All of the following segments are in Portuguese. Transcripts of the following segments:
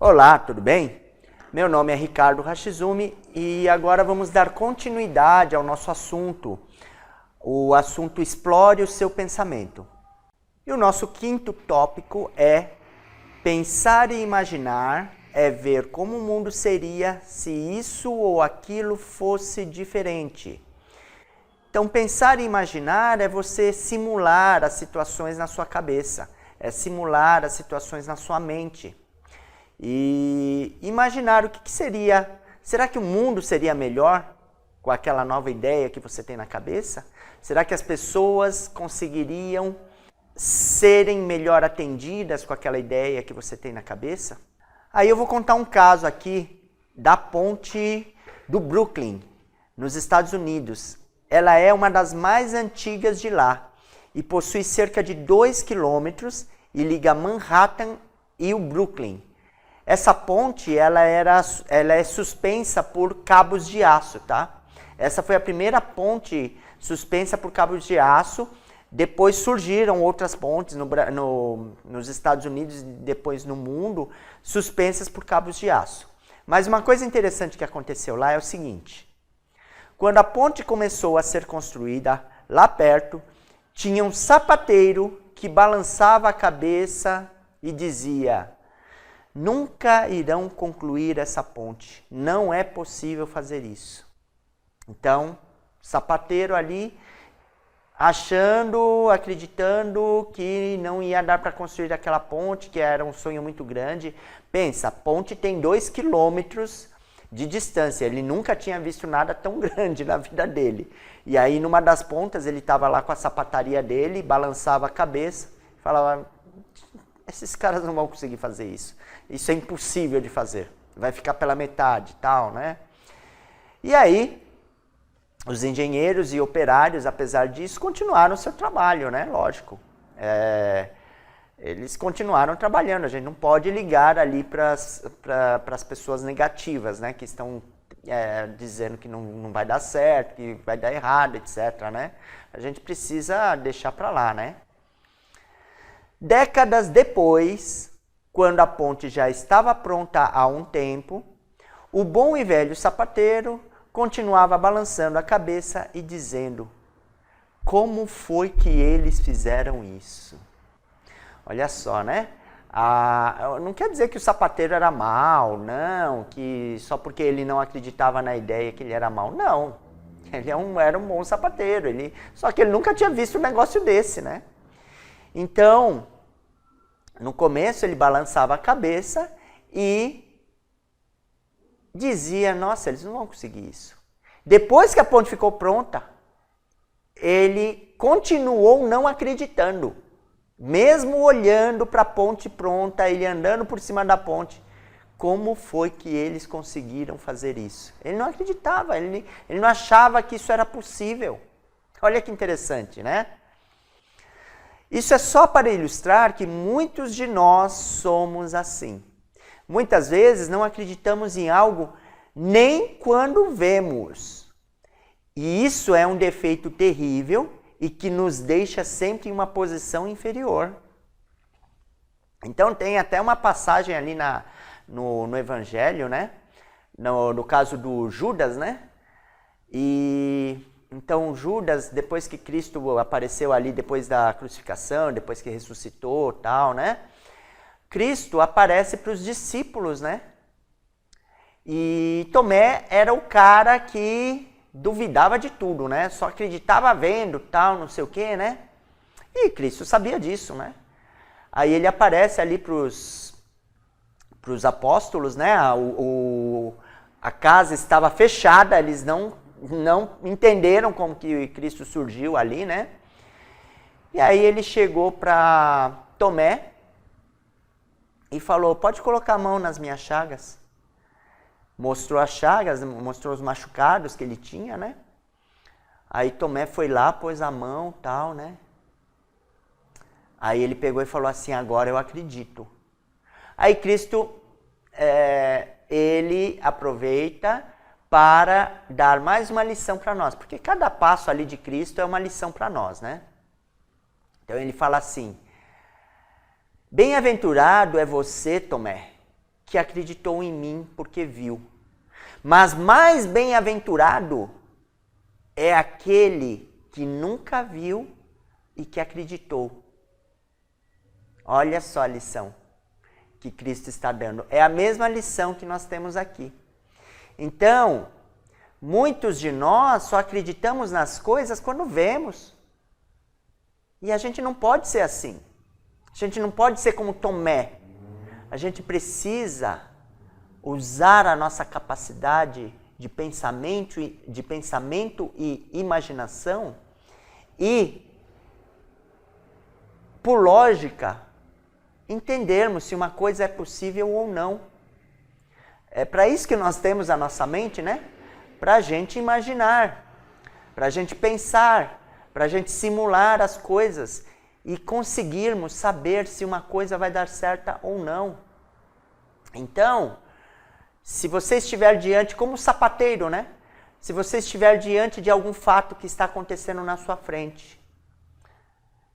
Olá, tudo bem? Meu nome é Ricardo Hashizumi e agora vamos dar continuidade ao nosso assunto. O assunto Explore o seu pensamento. E o nosso quinto tópico é pensar e imaginar, é ver como o mundo seria se isso ou aquilo fosse diferente. Então, pensar e imaginar é você simular as situações na sua cabeça, é simular as situações na sua mente. E imaginar o que seria. Será que o mundo seria melhor com aquela nova ideia que você tem na cabeça? Será que as pessoas conseguiriam serem melhor atendidas com aquela ideia que você tem na cabeça? Aí eu vou contar um caso aqui da ponte do Brooklyn, nos Estados Unidos. Ela é uma das mais antigas de lá e possui cerca de 2 quilômetros e liga Manhattan e o Brooklyn. Essa ponte ela é suspensa por cabos de aço, tá? Essa foi a primeira ponte suspensa por cabos de aço. Depois surgiram outras pontes nos Estados Unidos e depois no mundo, suspensas por cabos de aço. Mas uma coisa interessante que aconteceu lá é o seguinte. Quando a ponte começou a ser construída, lá perto, tinha um sapateiro que balançava a cabeça e dizia: nunca irão concluir essa ponte, não é possível fazer isso. Então, sapateiro ali, acreditando que não ia dar para construir aquela ponte, que era um sonho muito grande. Pensa, a ponte tem 2 quilômetros de distância, ele nunca tinha visto nada tão grande na vida dele. E aí, numa das pontas, ele estava lá com a sapataria dele, balançava a cabeça, falava: esses caras não vão conseguir fazer isso. Isso é impossível de fazer. Vai ficar pela metade e tal, né? E aí, os engenheiros e operários, apesar disso, continuaram o seu trabalho, né? Lógico. Eles continuaram trabalhando. A gente não pode ligar ali para as pessoas negativas, né? Que estão dizendo que não vai dar certo, que vai dar errado, etc, né? A gente precisa deixar para lá, né? Décadas depois, quando a ponte já estava pronta há um tempo, o bom e velho sapateiro continuava balançando a cabeça e dizendo: como foi que eles fizeram isso? Olha só, né? Não quer dizer que o sapateiro era mau, não, que só porque ele não acreditava na ideia que ele era mau, não. Ele era um bom sapateiro, só que ele nunca tinha visto um negócio desse, né? Então, no começo ele balançava a cabeça e dizia: nossa, eles não vão conseguir isso. Depois que a ponte ficou pronta, ele continuou não acreditando. Mesmo olhando para a ponte pronta, ele andando por cima da ponte. Como foi que eles conseguiram fazer isso? Ele não acreditava, ele não achava que isso era possível. Olha que interessante, né? Isso é só para ilustrar que muitos de nós somos assim. Muitas vezes não acreditamos em algo nem quando vemos. E isso é um defeito terrível e que nos deixa sempre em uma posição inferior. Então tem até uma passagem ali no Evangelho, né? No caso do Judas, né? E então Judas, depois que Cristo apareceu ali, depois da crucificação, depois que ressuscitou, tal, né? Cristo aparece para os discípulos, né? E Tomé era o cara que duvidava de tudo, né? Só acreditava vendo, tal, não sei o quê, né? E Cristo sabia disso, né? Aí ele aparece ali para os apóstolos, né? A casa estava fechada, eles não entenderam como que Cristo surgiu ali, né? E aí ele chegou para Tomé e falou: pode colocar a mão nas minhas chagas. Mostrou as chagas, mostrou os machucados que ele tinha, né? Aí Tomé foi lá, pôs a mão, tal, né? Aí ele pegou e falou assim: agora eu acredito. Aí Cristo, ele aproveita para dar mais uma lição para nós, porque cada passo ali de Cristo é uma lição para nós, né? Então ele fala assim: bem-aventurado é você, Tomé, que acreditou em mim porque viu. Mas mais bem-aventurado é aquele que nunca viu e que acreditou. Olha só a lição que Cristo está dando. É a mesma lição que nós temos aqui. Então, muitos de nós só acreditamos nas coisas quando vemos. E a gente não pode ser assim. A gente não pode ser como Tomé. A gente precisa usar a nossa capacidade de pensamento e imaginação e, por lógica, entendermos se uma coisa é possível ou não. É para isso que nós temos a nossa mente, né? Para a gente imaginar, para a gente pensar, para a gente simular as coisas e conseguirmos saber se uma coisa vai dar certa ou não. Então, se você estiver diante, como sapateiro, né? Se você estiver diante de algum fato que está acontecendo na sua frente,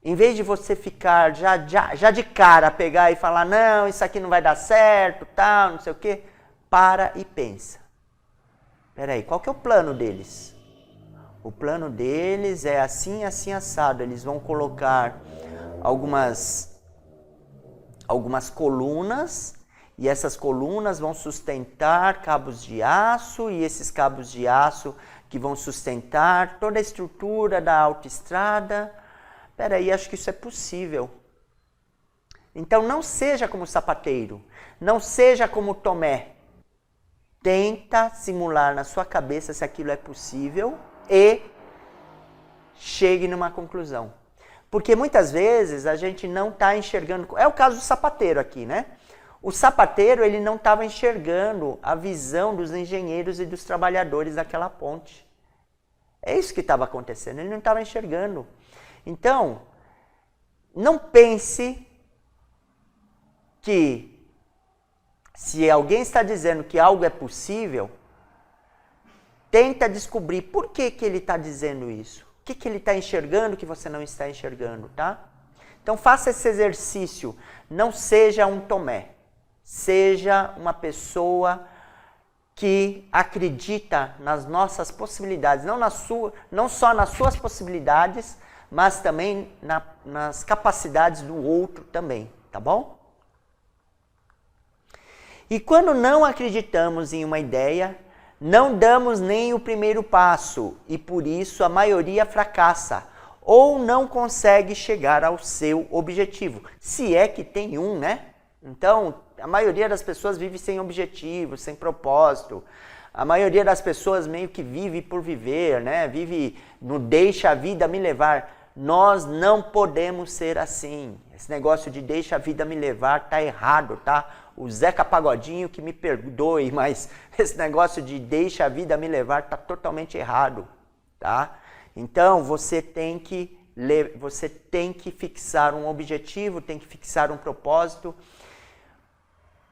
em vez de você ficar já de cara, pegar e falar, não, isso aqui não vai dar certo, tal, não sei o quê, para e pensa. Peraí, qual que é o plano deles? O plano deles é assim, assim, assado. Eles vão colocar algumas colunas, e essas colunas vão sustentar cabos de aço, e esses cabos de aço que vão sustentar toda a estrutura da autoestrada. Peraí, acho que isso é possível. Então não seja como o sapateiro, não seja como Tomé. Tenta simular na sua cabeça se aquilo é possível e chegue numa conclusão. Porque muitas vezes a gente não está enxergando... É o caso do sapateiro aqui, né? O sapateiro, ele não estava enxergando a visão dos engenheiros e dos trabalhadores daquela ponte. É isso que estava acontecendo, ele não estava enxergando. Então, não pense que se alguém está dizendo que algo é possível, tenta descobrir por que ele está dizendo isso. O que ele está enxergando que você não está enxergando, tá? Então faça esse exercício. Não seja um Tomé. Seja uma pessoa que acredita nas nossas possibilidades. Não só nas suas possibilidades, mas também nas capacidades do outro também, tá bom? E quando não acreditamos em uma ideia, não damos nem o primeiro passo e por isso a maioria fracassa ou não consegue chegar ao seu objetivo. Se é que tem um, né? Então, a maioria das pessoas vive sem objetivo, sem propósito. A maioria das pessoas meio que vive por viver, né? Vive no deixa a vida me levar. Nós não podemos ser assim. Esse negócio de deixa a vida me levar tá errado, tá? O Zeca Pagodinho que me perdoe, mas esse negócio de deixa a vida me levar tá totalmente errado, tá? Então, você tem que fixar um objetivo, tem que fixar um propósito,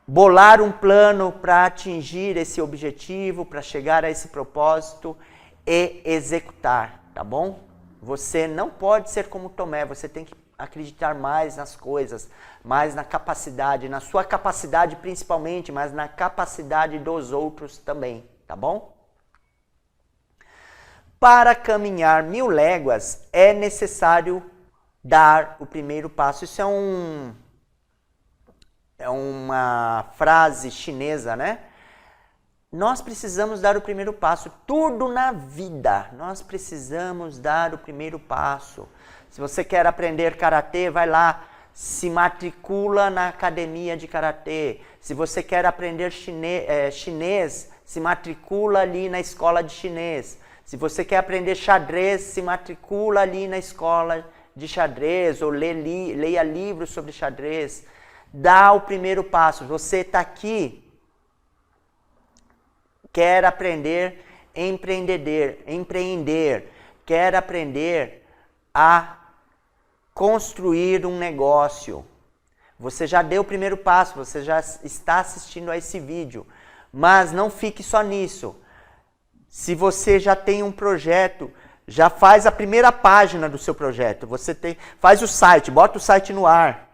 bolar um plano para atingir esse objetivo, para chegar a esse propósito e executar, tá bom? Você não pode ser como Tomé, você tem que acreditar mais nas coisas, mais na capacidade, na sua capacidade principalmente, mas na capacidade dos outros também, tá bom? Para caminhar 1000 léguas é necessário dar o primeiro passo. Isso é uma frase chinesa, né? Nós precisamos dar o primeiro passo. Tudo na vida, nós precisamos dar o primeiro passo. Se você quer aprender karatê, vai lá, se matricula na academia de karatê. Se você quer aprender chinês, se matricula ali na escola de chinês. Se você quer aprender xadrez, se matricula ali na escola de xadrez ou leia livros sobre xadrez. Dá o primeiro passo. Você está aqui, quer aprender a empreender, quer aprender a construir um negócio. Você já deu o primeiro passo, você já está assistindo a esse vídeo, mas não fique só nisso. Se você já tem um projeto, já faz a primeira página do seu projeto. Faz o site, bota o site no ar.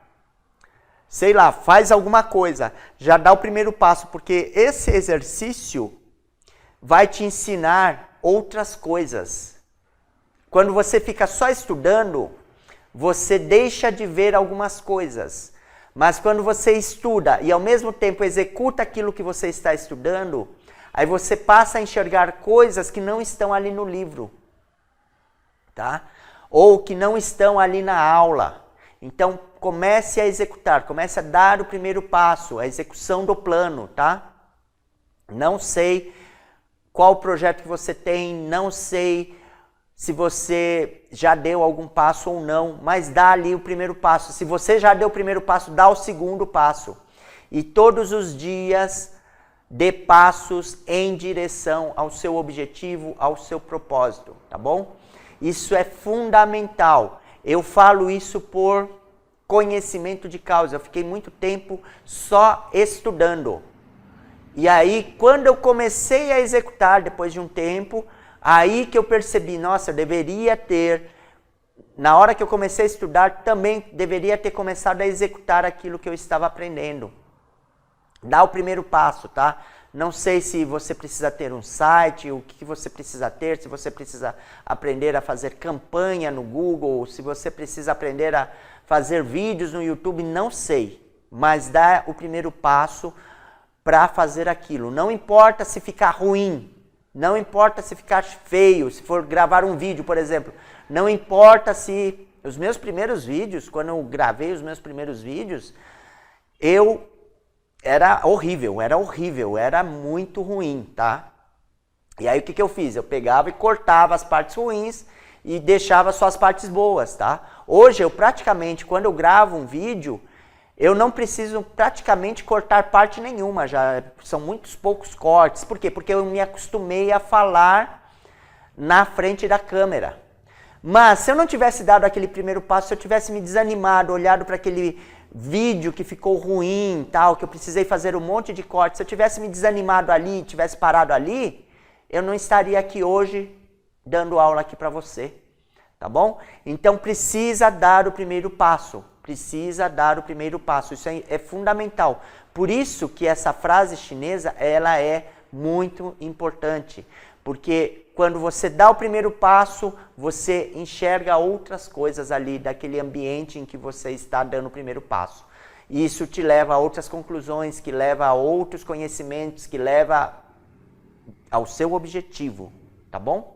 sei lá, faz alguma coisa, já dá o primeiro passo, porque esse exercício vai te ensinar outras coisas. Quando você fica só estudando, você deixa de ver algumas coisas. Mas quando você estuda e ao mesmo tempo executa aquilo que você está estudando, aí você passa a enxergar coisas que não estão ali no livro, tá? Ou que não estão ali na aula. Então comece a executar, comece a dar o primeiro passo, a execução do plano, tá? Não sei qual projeto que você tem, não sei se você já deu algum passo ou não, mas dá ali o primeiro passo. Se você já deu o primeiro passo, dá o segundo passo. E todos os dias dê passos em direção ao seu objetivo, ao seu propósito, tá bom? Isso é fundamental. Eu falo isso por conhecimento de causa. Eu fiquei muito tempo só estudando. E aí, quando eu comecei a executar, depois de um tempo, aí que eu percebi, nossa, eu deveria ter, na hora que eu comecei a estudar, também deveria ter começado a executar aquilo que eu estava aprendendo. Dá o primeiro passo, tá? Não sei se você precisa ter um site, o que você precisa ter, se você precisa aprender a fazer campanha no Google, se você precisa aprender a fazer vídeos no YouTube, não sei. Mas dá o primeiro passo para fazer aquilo. Não importa se ficar ruim. Não importa se ficar feio, se for gravar um vídeo, por exemplo. Não importa se... Os meus primeiros vídeos, quando eu gravei os meus primeiros vídeos, era horrível, era muito ruim, tá? E aí o que eu fiz? Eu pegava e cortava as partes ruins e deixava só as partes boas, tá? Hoje eu praticamente, quando eu gravo um vídeo, eu não preciso praticamente cortar parte nenhuma, já são muitos poucos cortes. Por quê? Porque eu me acostumei a falar na frente da câmera. Mas se eu não tivesse dado aquele primeiro passo, se eu tivesse me desanimado, olhado para aquele vídeo que ficou ruim, tal, que eu precisei fazer um monte de cortes, se eu tivesse me desanimado ali, tivesse parado ali, eu não estaria aqui hoje dando aula aqui para você, tá bom? Então precisa dar o primeiro passo. Precisa dar o primeiro passo, isso é fundamental. Por isso que essa frase chinesa, ela é muito importante. Porque quando você dá o primeiro passo, você enxerga outras coisas ali daquele ambiente em que você está dando o primeiro passo. E isso te leva a outras conclusões, que leva a outros conhecimentos, que leva ao seu objetivo, tá bom?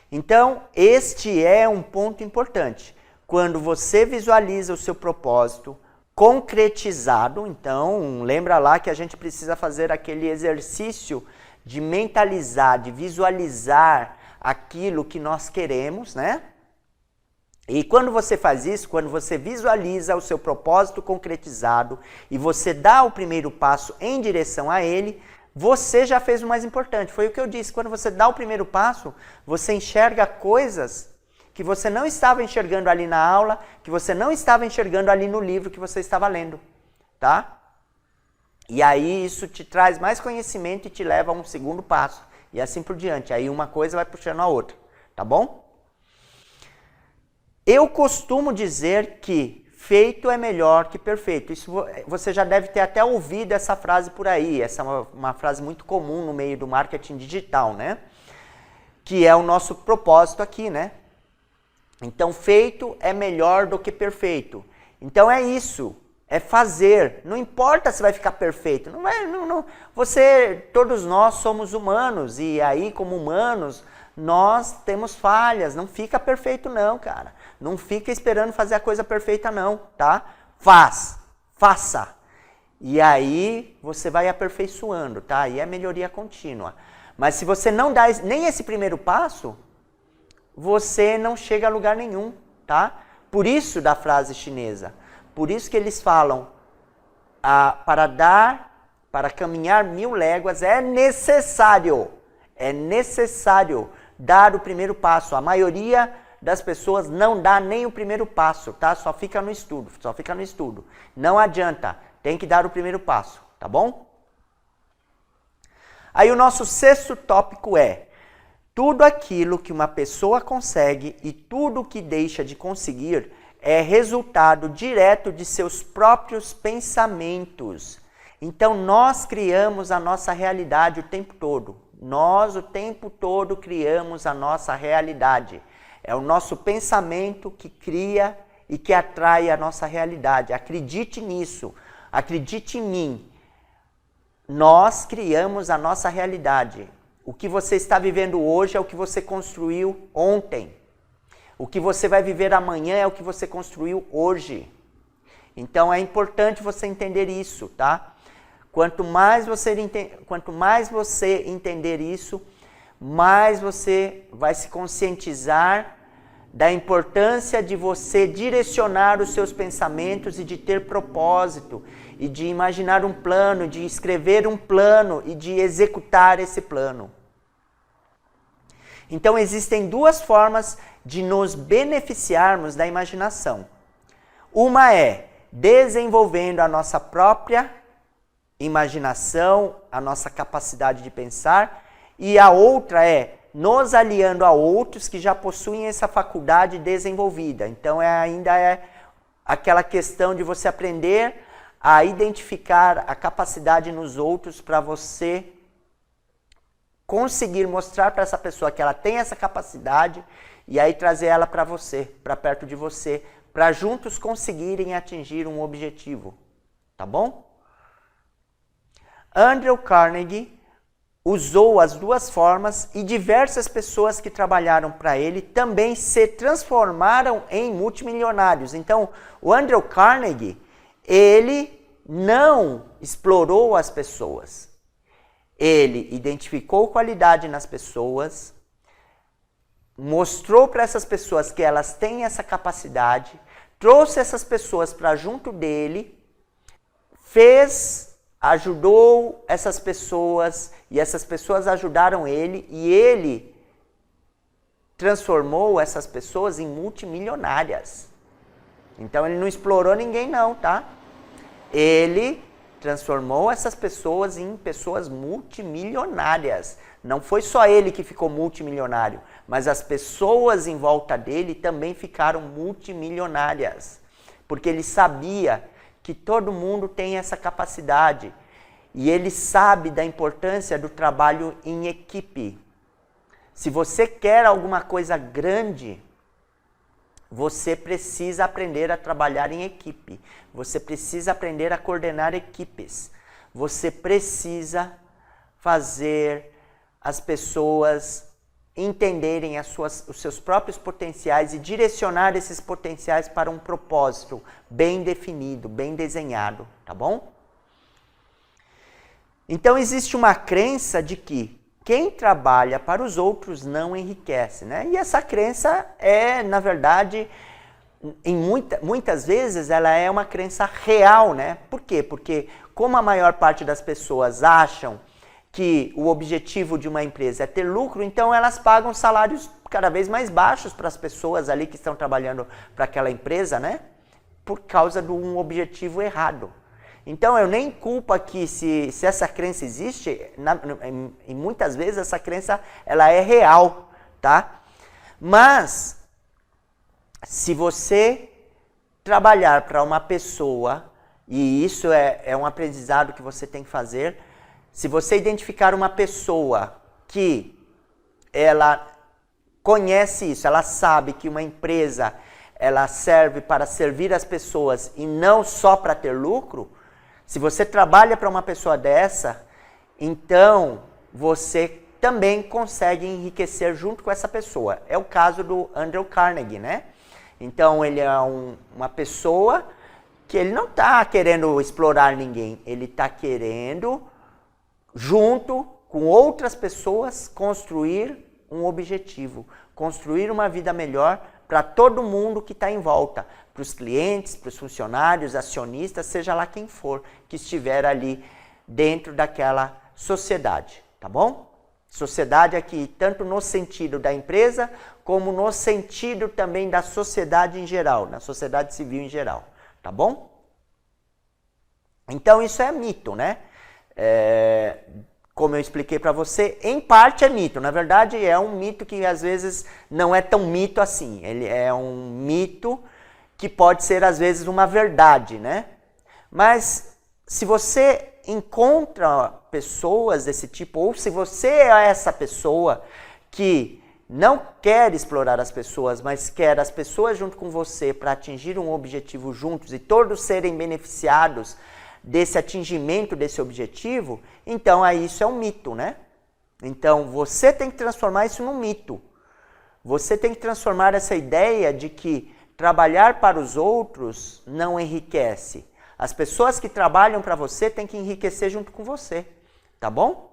Então, este é um ponto importante. Quando você visualiza o seu propósito concretizado, então, lembra lá que a gente precisa fazer aquele exercício de mentalizar, de visualizar aquilo que nós queremos, né? E quando você faz isso, quando você visualiza o seu propósito concretizado e você dá o primeiro passo em direção a ele, você já fez o mais importante. Foi o que eu disse, quando você dá o primeiro passo, você enxerga coisas que você não estava enxergando ali na aula, que você não estava enxergando ali no livro que você estava lendo, tá? E aí isso te traz mais conhecimento e te leva a um segundo passo, e assim por diante. Aí uma coisa vai puxando a outra, tá bom? Eu costumo dizer que feito é melhor que perfeito. Isso você já deve ter até ouvido essa frase por aí, essa é uma frase muito comum no meio do marketing digital, né? Que é o nosso propósito aqui, né? Então, feito é melhor do que perfeito. Então, é isso. É fazer. Não importa se vai ficar perfeito. Todos nós somos humanos. E aí, como humanos, nós temos falhas. Não fica perfeito não, cara. Não fica esperando fazer a coisa perfeita não, tá? Faça. E aí, você vai aperfeiçoando, tá? E é melhoria contínua. Mas se você não dá nem esse primeiro passo, você não chega a lugar nenhum, tá? Por isso da frase chinesa, por isso que eles falam, para caminhar 1000 léguas é necessário dar o primeiro passo. A maioria das pessoas não dá nem o primeiro passo, tá? Só fica no estudo, Não adianta, tem que dar o primeiro passo, tá bom? Aí o nosso sexto tópico é: tudo aquilo que uma pessoa consegue e tudo que deixa de conseguir é resultado direto de seus próprios pensamentos. Então nós criamos a nossa realidade o tempo todo. Nós o tempo todo criamos a nossa realidade. É o nosso pensamento que cria e que atrai a nossa realidade. Acredite nisso, acredite em mim. Nós criamos a nossa realidade. O que você está vivendo hoje é o que você construiu ontem. O que você vai viver amanhã é o que você construiu hoje. Então é importante você entender isso, tá? Quanto mais você entender isso, mais você vai se conscientizar da importância de você direcionar os seus pensamentos e de ter propósito, e de imaginar um plano, de escrever um plano e de executar esse plano. Então existem duas formas de nos beneficiarmos da imaginação. Uma é desenvolvendo a nossa própria imaginação, a nossa capacidade de pensar, e a outra é nos aliando a outros que já possuem essa faculdade desenvolvida. Então ainda é aquela questão de você aprender a identificar a capacidade nos outros para você conseguir mostrar para essa pessoa que ela tem essa capacidade e aí trazer ela para você, para perto de você, para juntos conseguirem atingir um objetivo. Tá bom? Andrew Carnegie usou as duas formas e diversas pessoas que trabalharam para ele também se transformaram em multimilionários. Então, o Andrew Carnegie, ele não explorou as pessoas. Ele identificou qualidade nas pessoas, mostrou para essas pessoas que elas têm essa capacidade, trouxe essas pessoas para junto dele, ajudou essas pessoas e essas pessoas ajudaram ele e ele transformou essas pessoas em multimilionárias. Então ele não explorou ninguém não, tá? Ele transformou essas pessoas em pessoas multimilionárias. Não foi só ele que ficou multimilionário, mas as pessoas em volta dele também ficaram multimilionárias. Porque ele sabia que todo mundo tem essa capacidade. E ele sabe da importância do trabalho em equipe. Se você quer alguma coisa grande, você precisa aprender a trabalhar em equipe. Você precisa aprender a coordenar equipes. Você precisa fazer as pessoas entenderem os seus próprios potenciais e direcionar esses potenciais para um propósito bem definido, bem desenhado, tá bom? Então existe uma crença de que quem trabalha para os outros não enriquece, né? E essa crença é, na verdade, muitas vezes ela é uma crença real, né? Por quê? Porque como a maior parte das pessoas acham que o objetivo de uma empresa é ter lucro, então elas pagam salários cada vez mais baixos para as pessoas ali que estão trabalhando para aquela empresa, né? Por causa de um objetivo errado. Então eu nem culpo aqui se essa crença existe, e muitas vezes essa crença ela é real, tá? Mas se você trabalhar para uma pessoa, e isso é um aprendizado que você tem que fazer, se você identificar uma pessoa que ela conhece isso, ela sabe que uma empresa ela serve para servir as pessoas e não só para ter lucro, se você trabalha para uma pessoa dessa, então você também consegue enriquecer junto com essa pessoa. É o caso do Andrew Carnegie, né? Então ele é uma pessoa que ele não está querendo explorar ninguém, ele está querendo, junto com outras pessoas, construir um objetivo, construir uma vida melhor para todo mundo que está em volta, para os clientes, para os funcionários, acionistas, seja lá quem for que estiver ali dentro daquela sociedade, tá bom? Sociedade aqui, tanto no sentido da empresa, como no sentido também da sociedade em geral, na sociedade civil em geral, tá bom? Então isso é mito, né? Como eu expliquei para você, em parte é mito. Na verdade, é um mito que às vezes não é tão mito assim. Ele é um mito que pode ser às vezes uma verdade, né? Mas se você encontra pessoas desse tipo, ou se você é essa pessoa que não quer explorar as pessoas, mas quer as pessoas junto com você para atingir um objetivo juntos e todos serem beneficiados desse atingimento desse objetivo, então aí isso é um mito, né? Então você tem que transformar isso num mito. Você tem que transformar essa ideia de que trabalhar para os outros não enriquece. As pessoas que trabalham para você têm que enriquecer junto com você, tá bom?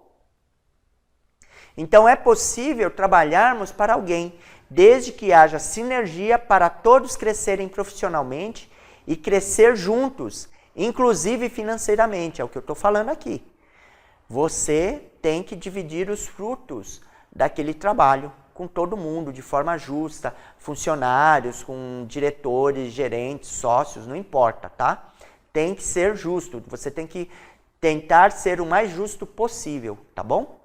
Então é possível trabalharmos para alguém, desde que haja sinergia para todos crescerem profissionalmente e crescer juntos, inclusive financeiramente, é o que eu estou falando aqui. Você tem que dividir os frutos daquele trabalho com todo mundo, de forma justa, funcionários, com diretores, gerentes, sócios, não importa, tá? Tem que ser justo, você tem que tentar ser o mais justo possível, tá bom?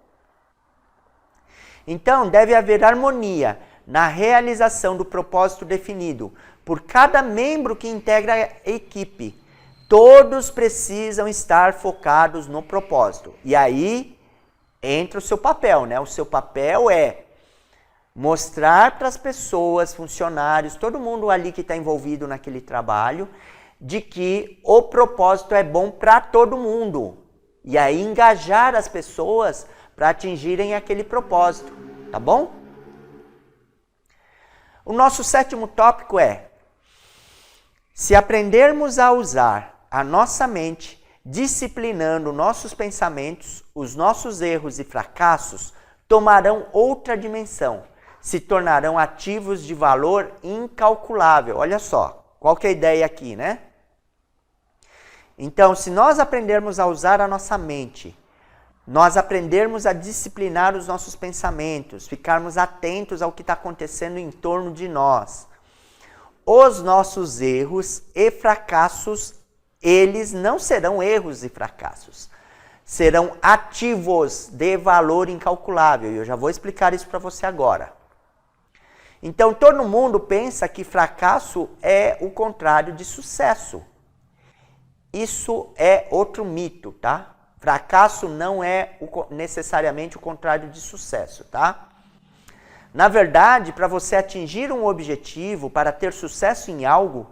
Então, deve haver harmonia na realização do propósito definido por cada membro que integra a equipe. Todos precisam estar focados no propósito. E aí entra o seu papel, né? O seu papel é mostrar para as pessoas, funcionários, todo mundo ali que está envolvido naquele trabalho, de que o propósito é bom para todo mundo. E aí engajar as pessoas para atingirem aquele propósito, tá bom? O nosso 7º tópico é: se aprendermos a usar a nossa mente, disciplinando nossos pensamentos, os nossos erros e fracassos tomarão outra dimensão, se tornarão ativos de valor incalculável. Olha só, qual que é a ideia aqui, né? Então, se nós aprendermos a usar a nossa mente, nós aprendermos a disciplinar os nossos pensamentos, ficarmos atentos ao que está acontecendo em torno de nós, os nossos erros e fracassos, eles não serão erros e fracassos, serão ativos de valor incalculável. E eu já vou explicar isso para você agora. Então, todo mundo pensa que fracasso é o contrário de sucesso. Isso é outro mito, tá? Fracasso não é necessariamente o contrário de sucesso, tá? Na verdade, para você atingir um objetivo, para ter sucesso em algo,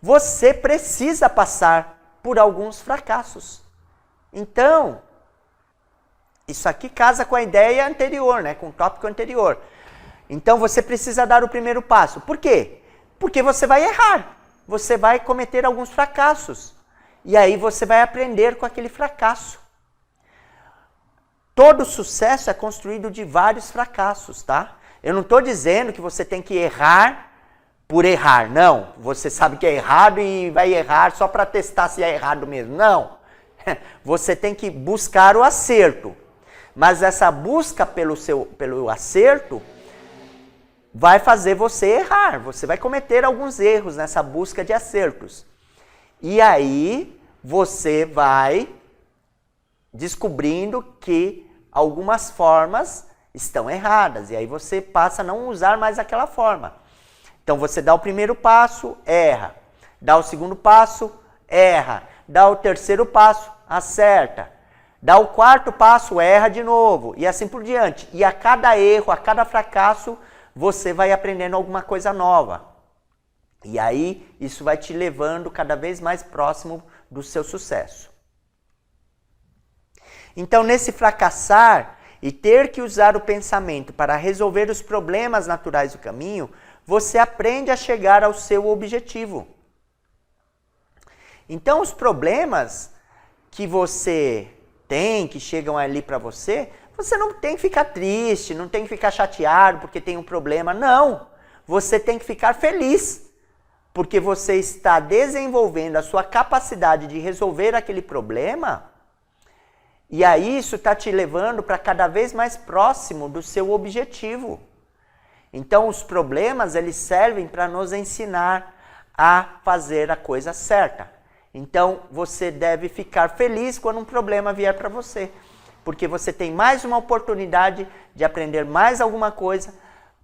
você precisa passar por alguns fracassos. Então, isso aqui casa com a ideia anterior, né? Com o tópico anterior. Então, você precisa dar o primeiro passo. Por quê? Porque você vai errar. Você vai cometer alguns fracassos. E aí você vai aprender com aquele fracasso. Todo sucesso é construído de vários fracassos, tá? Eu não estou dizendo que você tem que errar por errar, não. Você sabe que é errado e vai errar só para testar se é errado mesmo. Não. Você tem que buscar o acerto. Mas essa busca pelo acerto vai fazer você errar. Você vai cometer alguns erros nessa busca de acertos. E aí você vai descobrindo que algumas formas estão erradas. E aí você passa a não usar mais aquela forma. Então você dá o primeiro passo, erra. Dá o segundo passo, erra. Dá o terceiro passo, acerta. Dá o quarto passo, erra de novo. E assim por diante. E a cada erro, a cada fracasso, você vai aprendendo alguma coisa nova. E aí isso vai te levando cada vez mais próximo do seu sucesso. Então, nesse fracassar e ter que usar o pensamento para resolver os problemas naturais do caminho, você aprende a chegar ao seu objetivo. Então, os problemas que você tem, que chegam ali para você, você não tem que ficar triste, não tem que ficar chateado porque tem um problema. Não! Você tem que ficar feliz, porque você está desenvolvendo a sua capacidade de resolver aquele problema. E aí isso está te levando para cada vez mais próximo do seu objetivo. Então os problemas, eles servem para nos ensinar a fazer a coisa certa. Então você deve ficar feliz quando um problema vier para você. Porque você tem mais uma oportunidade de aprender mais alguma coisa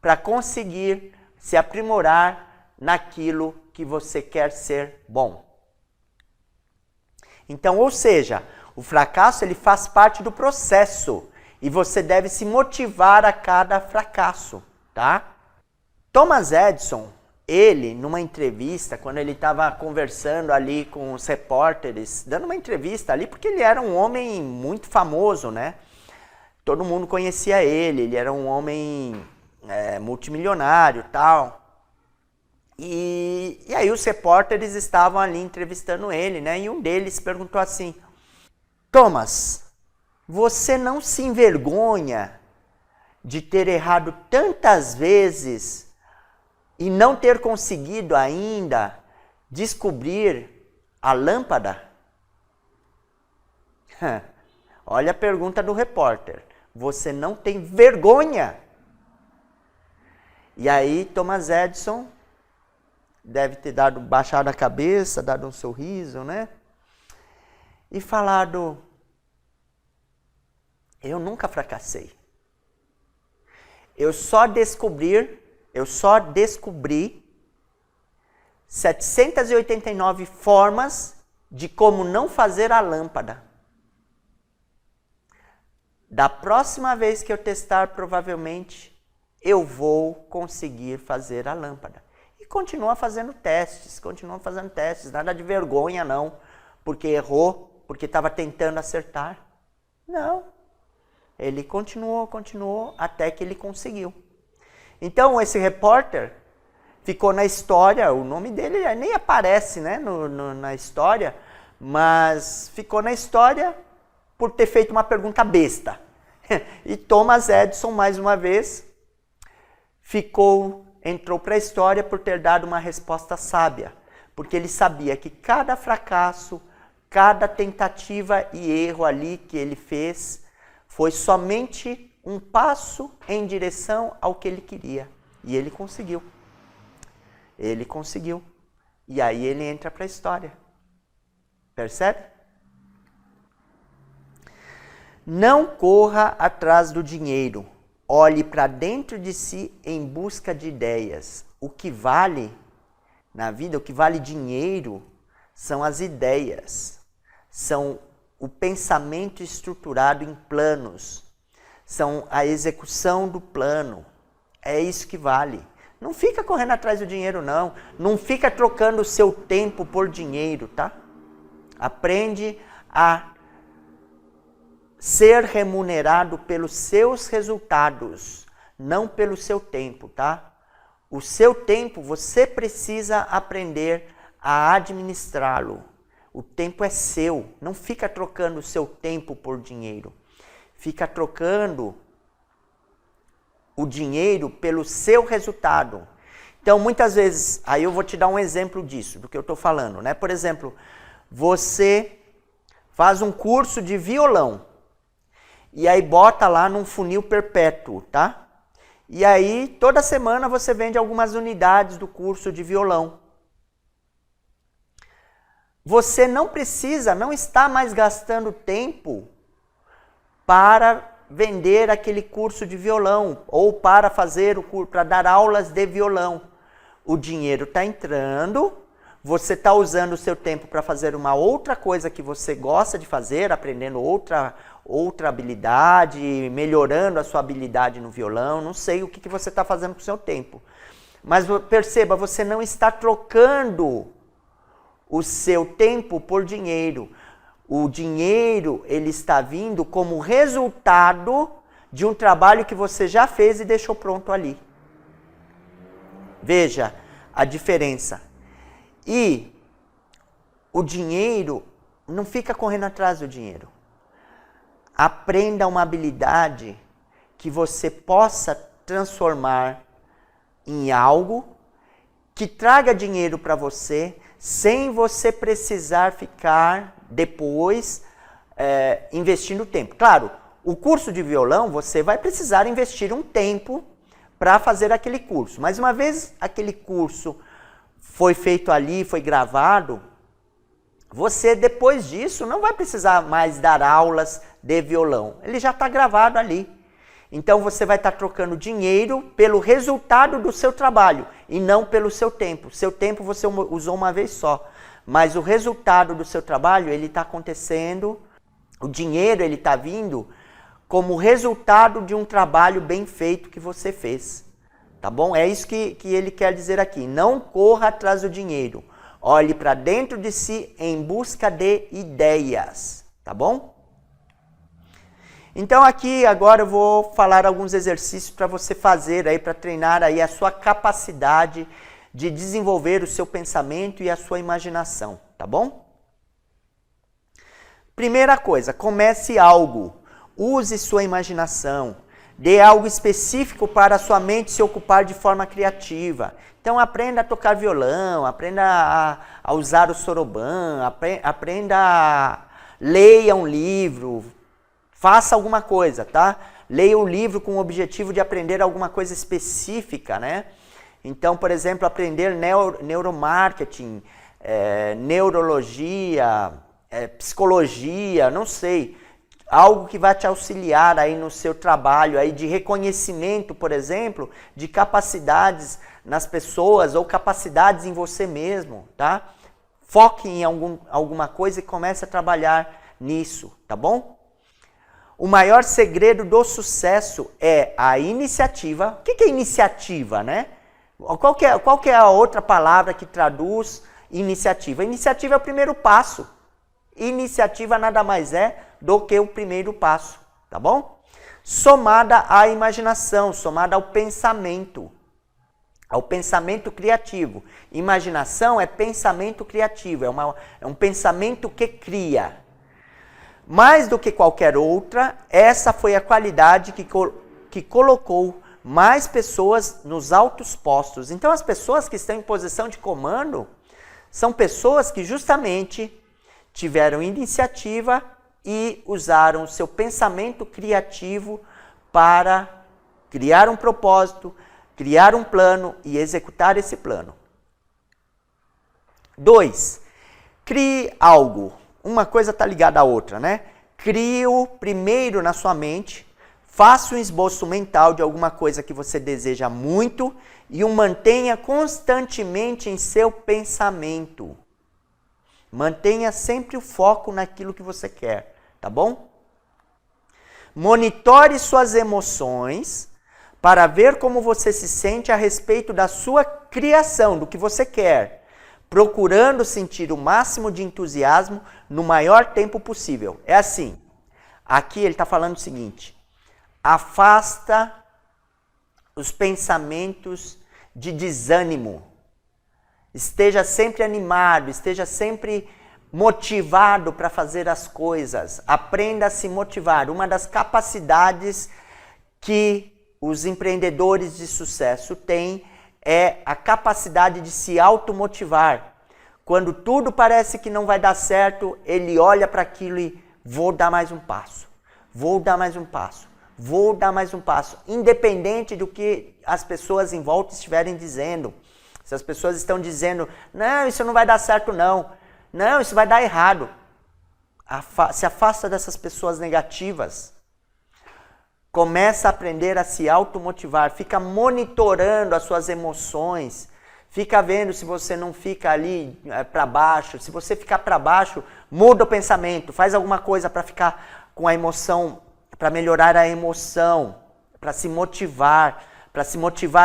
para conseguir se aprimorar naquilo que você quer ser bom. Então, ou seja, o fracasso ele faz parte do processo e você deve se motivar a cada fracasso, tá? Thomas Edison, ele, numa entrevista, quando ele estava conversando ali com os repórteres, dando uma entrevista ali, porque ele era um homem muito famoso, né? Todo mundo conhecia ele era um homem multimilionário e tal. E aí os repórteres estavam ali entrevistando ele, né? E um deles perguntou assim: Thomas, você não se envergonha de ter errado tantas vezes e não ter conseguido ainda descobrir a lâmpada? Olha a pergunta do repórter. Você não tem vergonha? E aí Thomas Edison deve ter baixado a cabeça, dado um sorriso, né? E falado: eu nunca fracassei. Eu só descobri 789 formas de como não fazer a lâmpada. Da próxima vez que eu testar, provavelmente, eu vou conseguir fazer a lâmpada. E continua fazendo testes, nada de vergonha não, porque errou, porque estava tentando acertar. Não, ele continuou, até que ele conseguiu. Então esse repórter ficou na história, o nome dele nem aparece, né, na história, mas ficou na história por ter feito uma pergunta besta. E Thomas Edison, mais uma vez, entrou para a história por ter dado uma resposta sábia, porque ele sabia que cada fracasso, cada tentativa e erro ali que ele fez foi somente um passo em direção ao que ele queria. E ele conseguiu. E aí ele entra para a história. Percebe? Não corra atrás do dinheiro. Olhe para dentro de si em busca de ideias. O que vale na vida, o que vale dinheiro, são as ideias. São o pensamento estruturado em planos. São a execução do plano. É isso que vale. Não fica correndo atrás do dinheiro, não. Não fica trocando o seu tempo por dinheiro, tá? Aprende a ser remunerado pelos seus resultados, não pelo seu tempo, tá? O seu tempo, você precisa aprender a administrá-lo. O tempo é seu, não fica trocando o seu tempo por dinheiro. Fica trocando o dinheiro pelo seu resultado. Então, muitas vezes, aí eu vou te dar um exemplo disso, do que eu estou falando, né? Por exemplo, você faz um curso de violão, e aí bota lá num funil perpétuo, tá? E aí, toda semana você vende algumas unidades do curso de violão. Você não está mais gastando tempo para vender aquele curso de violão, ou para fazer para dar aulas de violão. O dinheiro está entrando, você está usando o seu tempo para fazer uma outra coisa que você gosta de fazer, aprendendo outra habilidade, melhorando a sua habilidade no violão, não sei o que você está fazendo com o seu tempo. Mas perceba, você não está trocando o seu tempo por dinheiro. O dinheiro, ele está vindo como resultado de um trabalho que você já fez e deixou pronto ali. Veja a diferença. E o dinheiro, não fica correndo atrás do dinheiro. Aprenda uma habilidade que você possa transformar em algo que traga dinheiro para você, sem você precisar ficar depois investindo tempo. Claro, o curso de violão você vai precisar investir um tempo para fazer aquele curso. Mas uma vez aquele curso foi feito ali, foi gravado, você depois disso não vai precisar mais dar aulas de violão. Ele já está gravado ali. Então você vai estar trocando dinheiro pelo resultado do seu trabalho e não pelo seu tempo. Seu tempo você usou uma vez só, mas o resultado do seu trabalho, ele está acontecendo, o dinheiro ele está vindo como resultado de um trabalho bem feito que você fez. Tá bom? É isso que ele quer dizer aqui. Não corra atrás do dinheiro. Olhe para dentro de si em busca de ideias. Tá bom? Então aqui agora eu vou falar alguns exercícios para você fazer aí, para treinar aí a sua capacidade de desenvolver o seu pensamento e a sua imaginação, tá bom? Primeira coisa, comece algo. Use sua imaginação. Dê algo específico para a sua mente se ocupar de forma criativa. Então aprenda a tocar violão, aprenda a usar o soroban, leia um livro. Faça alguma coisa, tá? Leia o livro com o objetivo de aprender alguma coisa específica, né? Então, por exemplo, aprender neuromarketing, neurologia, psicologia, não sei. Algo que vai te auxiliar aí no seu trabalho aí de reconhecimento, por exemplo, de capacidades nas pessoas ou capacidades em você mesmo, tá? Foque em alguma coisa e comece a trabalhar nisso, tá bom? O maior segredo do sucesso é a iniciativa. O que é iniciativa, né? Qual que é a outra palavra que traduz iniciativa? Iniciativa é o primeiro passo. Iniciativa nada mais é do que o primeiro passo, tá bom? Somada à imaginação, somada ao pensamento criativo. Imaginação é pensamento criativo, é um pensamento que cria. Mais do que qualquer outra, essa foi a qualidade que colocou mais pessoas nos altos postos. Então, as pessoas que estão em posição de comando são pessoas que justamente tiveram iniciativa e usaram o seu pensamento criativo para criar um propósito, criar um plano e executar esse plano. 2. Crie algo. Uma coisa está ligada à outra, né? Crie-o primeiro na sua mente, faça um esboço mental de alguma coisa que você deseja muito e o mantenha constantemente em seu pensamento. Mantenha sempre o foco naquilo que você quer, tá bom? Monitore suas emoções para ver como você se sente a respeito da sua criação, do que você quer, procurando sentir o máximo de entusiasmo no maior tempo possível. É assim, aqui ele está falando o seguinte: afasta os pensamentos de desânimo. Esteja sempre animado, esteja sempre motivado para fazer as coisas. Aprenda a se motivar. Uma das capacidades que os empreendedores de sucesso têm é a capacidade de se automotivar. Quando tudo parece que não vai dar certo, ele olha para aquilo e vou dar mais um passo, vou dar mais um passo, vou dar mais um passo, independente do que as pessoas em volta estiverem dizendo. Se as pessoas estão dizendo, não, isso não vai dar certo não, não, isso vai dar errado. Se afasta dessas pessoas negativas. Começa a aprender a se automotivar, fica monitorando as suas emoções, fica vendo se você não fica ali para baixo. Se você ficar para baixo, muda o pensamento, faz alguma coisa para ficar com a emoção, para melhorar a emoção, para se motivar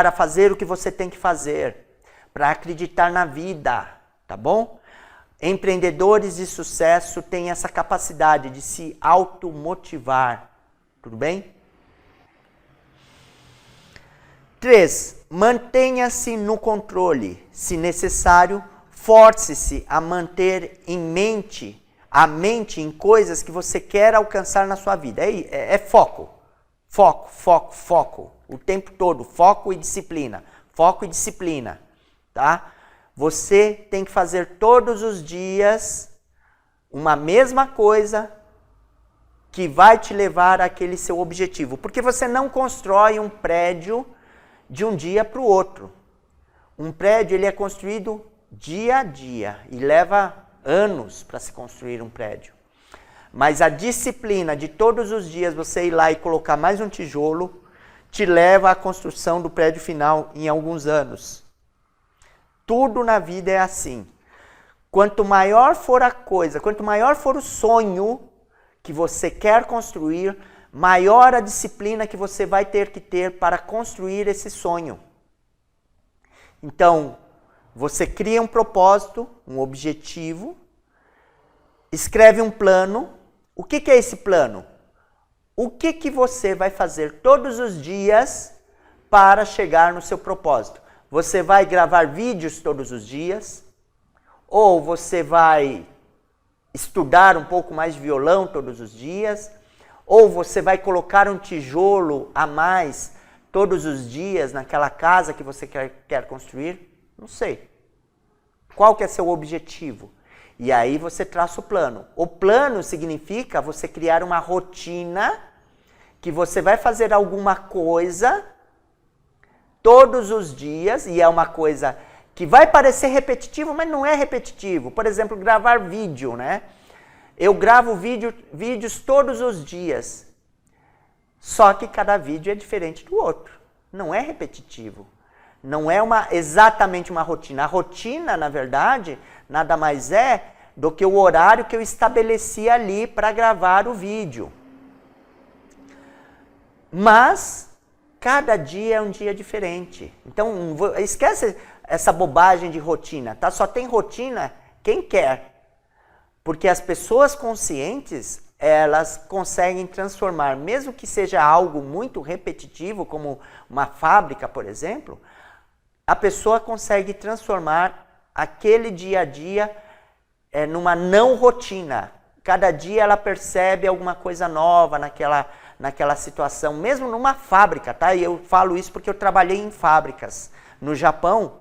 a fazer o que você tem que fazer, para acreditar na vida, tá bom? Empreendedores de sucesso têm essa capacidade de se automotivar, tudo bem? 3. Mantenha-se no controle. Se necessário, force-se a manter a mente em coisas que você quer alcançar na sua vida. É foco. Foco, foco, foco. O tempo todo, foco e disciplina. Foco e disciplina, tá? Você tem que fazer todos os dias uma mesma coisa que vai te levar àquele seu objetivo. Porque você não constrói um prédio de um dia para o outro. Um prédio ele é construído dia a dia e leva anos para se construir um prédio. mas a disciplina de todos os dias você ir lá e colocar mais um tijolo te leva à construção do prédio final em alguns anos. Tudo na vida é assim. Quanto maior for a coisa, quanto maior for o sonho que você quer construir, maior a disciplina que você vai ter que ter para construir esse sonho. Então, você cria um propósito, um objetivo, escreve um plano. O que é esse plano? O que você vai fazer todos os dias para chegar no seu propósito? Você vai gravar vídeos todos os dias? Ou você vai estudar um pouco mais de violão todos os dias? Ou você vai colocar um tijolo a mais todos os dias naquela casa que você quer construir? Não sei. Qual que é seu objetivo? E aí você traça o plano. O plano significa você criar uma rotina que você vai fazer alguma coisa todos os dias, e é uma coisa que vai parecer repetitivo, mas não é repetitivo. Por exemplo, gravar vídeo, né? Eu gravo vídeos todos os dias, só que cada vídeo é diferente do outro. Não é repetitivo. Não é exatamente uma rotina. A rotina, na verdade, nada mais é do que o horário que eu estabeleci ali para gravar o vídeo. Mas cada dia é um dia diferente. Então, esquece essa bobagem de rotina, tá? Só tem rotina quem quer. Porque as pessoas conscientes, elas conseguem transformar, mesmo que seja algo muito repetitivo, como uma fábrica, por exemplo, a pessoa consegue transformar aquele dia a dia numa não rotina. Cada dia ela percebe alguma coisa nova naquela situação, mesmo numa fábrica, tá? E eu falo isso porque eu trabalhei em fábricas no Japão,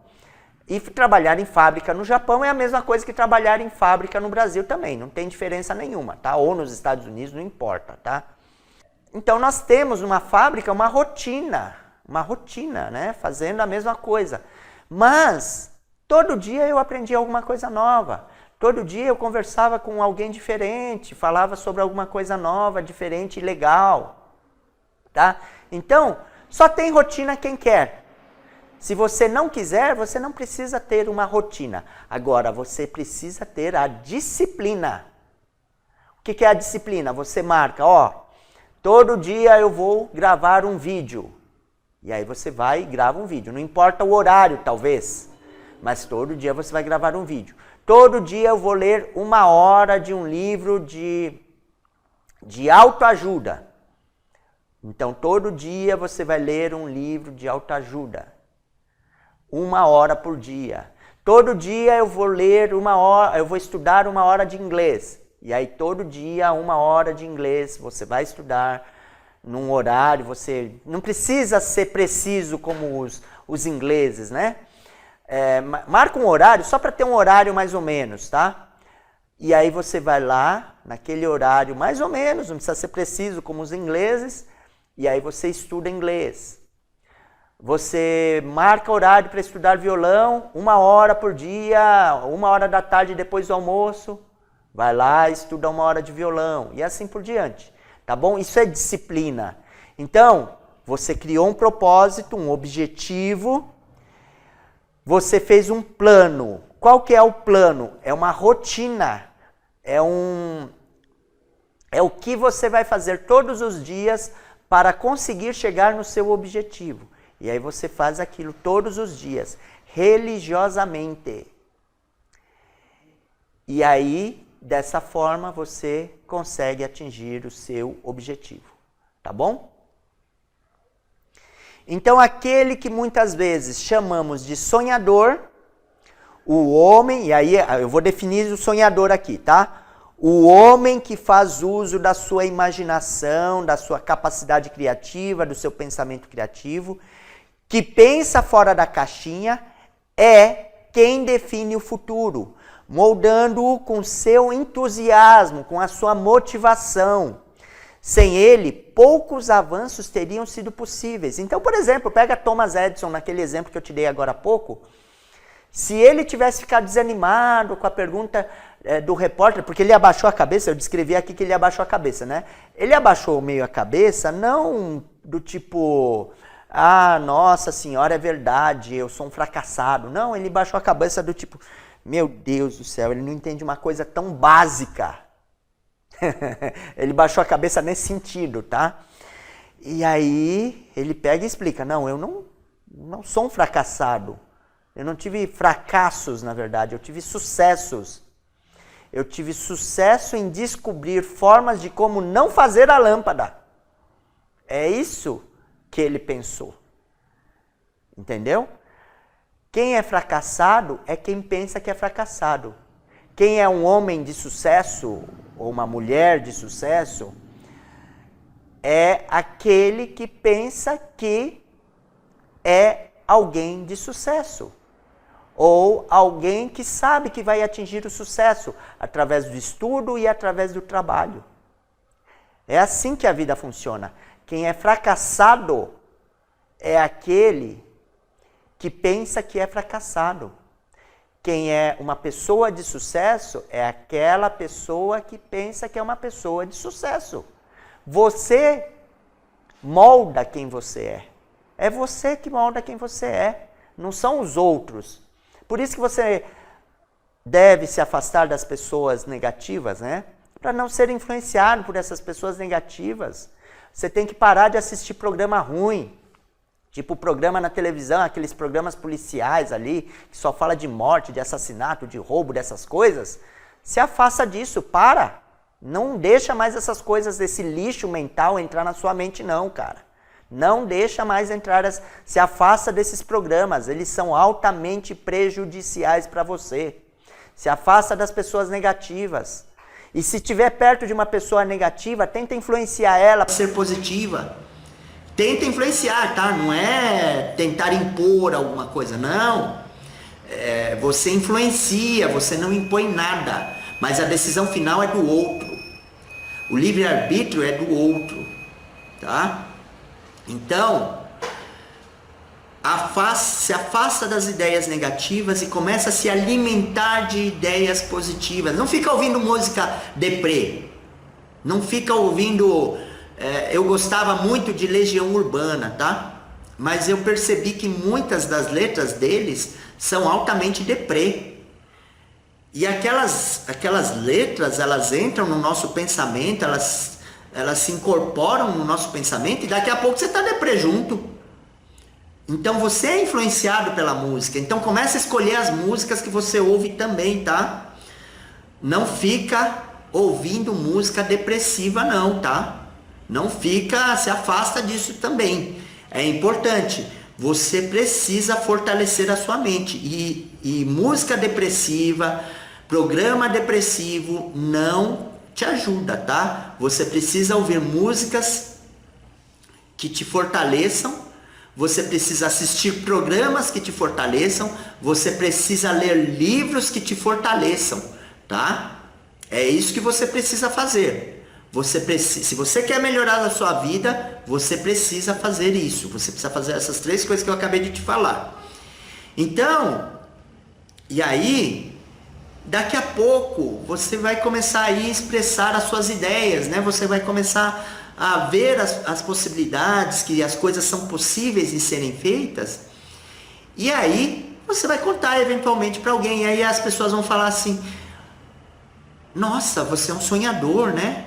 e trabalhar em fábrica no Japão é a mesma coisa que trabalhar em fábrica no Brasil também, não tem diferença nenhuma, tá? Ou nos Estados Unidos, não importa, tá? Então nós temos numa fábrica uma rotina, né? Fazendo a mesma coisa. Mas todo dia eu aprendi alguma coisa nova. Todo dia eu conversava com alguém diferente, falava sobre alguma coisa nova, diferente e legal, tá? Então, só tem rotina quem quer. Se você não quiser, você não precisa ter uma rotina. Agora, você precisa ter a disciplina. O que é a disciplina? Você marca, todo dia eu vou gravar um vídeo. E aí você vai e grava um vídeo. Não importa o horário, talvez, mas todo dia você vai gravar um vídeo. Todo dia eu vou ler 1 hora de um livro de autoajuda. Então, todo dia você vai ler um livro de autoajuda. 1 hora por dia. Todo dia eu vou ler 1 hora, eu vou estudar 1 hora de inglês. E aí todo dia 1 hora de inglês você vai estudar num horário, você não precisa ser preciso como os ingleses, né? Marca um horário só para ter um horário mais ou menos, tá? E aí você vai lá, naquele horário mais ou menos, não precisa ser preciso como os ingleses, e aí você estuda inglês. Você marca horário para estudar violão, 1 hora por dia, 1 hora da tarde depois do almoço. Vai lá e estuda 1 hora de violão e assim por diante, tá bom? Isso é disciplina. Então, você criou um propósito, um objetivo, você fez um plano. Qual que é o plano? É uma rotina, é o que você vai fazer todos os dias para conseguir chegar no seu objetivo. E aí você faz aquilo todos os dias, religiosamente. E aí, dessa forma, você consegue atingir o seu objetivo. Tá bom? Então, aquele que muitas vezes chamamos de sonhador, o homem, e aí eu vou definir o sonhador aqui, tá? O homem que faz uso da sua imaginação, da sua capacidade criativa, do seu pensamento criativo, que pensa fora da caixinha, é quem define o futuro, moldando-o com seu entusiasmo, com a sua motivação. Sem ele, poucos avanços teriam sido possíveis. Então, por exemplo, pega Thomas Edison, naquele exemplo que eu te dei agora há pouco. Se ele tivesse ficado desanimado com a pergunta do repórter, porque ele abaixou a cabeça, eu descrevi aqui que ele abaixou a cabeça, né? Ele abaixou meio a cabeça, não do tipo, ah, nossa senhora, é verdade, eu sou um fracassado. Não, ele baixou a cabeça do tipo, meu Deus do céu, ele não entende uma coisa tão básica. Ele baixou a cabeça nesse sentido, tá? E aí ele pega e explica, não, eu não sou um fracassado. Eu não tive fracassos, na verdade, eu tive sucessos. Eu tive sucesso em descobrir formas de como não fazer a lâmpada. É isso que ele pensou. Entendeu? Quem é fracassado é quem pensa que é fracassado. Quem é um homem de sucesso ou uma mulher de sucesso é aquele que pensa que é alguém de sucesso. Ou alguém que sabe que vai atingir o sucesso através do estudo e através do trabalho. É assim que a vida funciona. Quem é fracassado é aquele que pensa que é fracassado. Quem é uma pessoa de sucesso é aquela pessoa que pensa que é uma pessoa de sucesso. Você molda quem você é. É você que molda quem você é. Não são os outros. Por isso que você deve se afastar das pessoas negativas, né? Para não ser influenciado por essas pessoas negativas. Você tem que parar de assistir programa ruim. Tipo programa na televisão, aqueles programas policiais ali, que só fala de morte, de assassinato, de roubo, dessas coisas. Se afasta disso, para. Não deixa mais essas coisas, esse lixo mental entrar na sua mente não, cara. Não deixa mais entrar, se afasta desses programas, eles são altamente prejudiciais para você. Se afasta das pessoas negativas. E se estiver perto de uma pessoa negativa, tenta influenciar ela para ser positiva. Tenta influenciar, tá? Não é tentar impor alguma coisa, não. Você influencia, você não impõe nada. Mas a decisão final é do outro. O livre-arbítrio é do outro, tá? Então, se afasta das ideias negativas e começa a se alimentar de ideias positivas. Não fica ouvindo música deprê. Não fica ouvindo... eu gostava muito de Legião Urbana, tá? Mas eu percebi que muitas das letras deles são altamente deprê. E aquelas letras, elas entram no nosso pensamento, elas se incorporam no nosso pensamento e daqui a pouco você está deprê junto. Então você é influenciado pela música. Então começa a escolher as músicas que você ouve também, tá? Não fica ouvindo música depressiva não, tá? Não fica, se afasta disso também. É importante. Você precisa fortalecer a sua mente. E música depressiva, programa depressivo não te ajuda, tá? Você precisa ouvir músicas que te fortaleçam, você precisa assistir programas que te fortaleçam, você precisa ler livros que te fortaleçam, tá? É isso que você precisa fazer. Se você quer melhorar a sua vida, você precisa fazer isso. Você precisa fazer essas 3 coisas que eu acabei de te falar. Então, e aí... daqui a pouco você vai começar a expressar as suas ideias, né? Você vai começar a ver as possibilidades, que as coisas são possíveis de serem feitas. E aí você vai contar eventualmente para alguém. E aí as pessoas vão falar assim, nossa, você é um sonhador, né?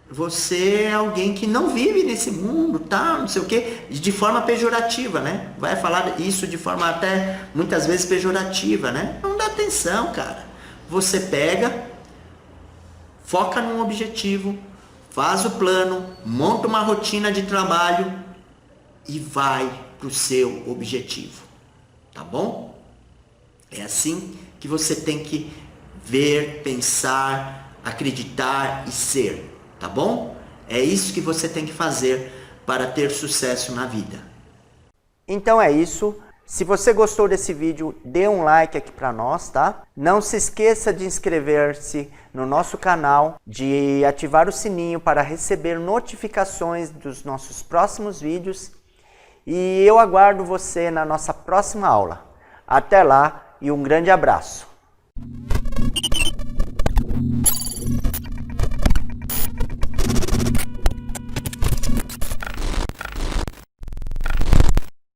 Você é alguém que não vive nesse mundo, tá? Não sei o quê, de forma pejorativa, né? Vai falar isso de forma até muitas vezes pejorativa, né? Não dá atenção, cara. Você pega, foca num objetivo, faz o plano, monta uma rotina de trabalho e vai pro seu objetivo, tá bom? É assim que você tem que ver, pensar, acreditar e ser. Tá bom? É isso que você tem que fazer para ter sucesso na vida. Então é isso. Se você gostou desse vídeo, dê um like aqui para nós, tá? Não se esqueça de inscrever-se no nosso canal, de ativar o sininho para receber notificações dos nossos próximos vídeos. E eu aguardo você na nossa próxima aula. Até lá e um grande abraço.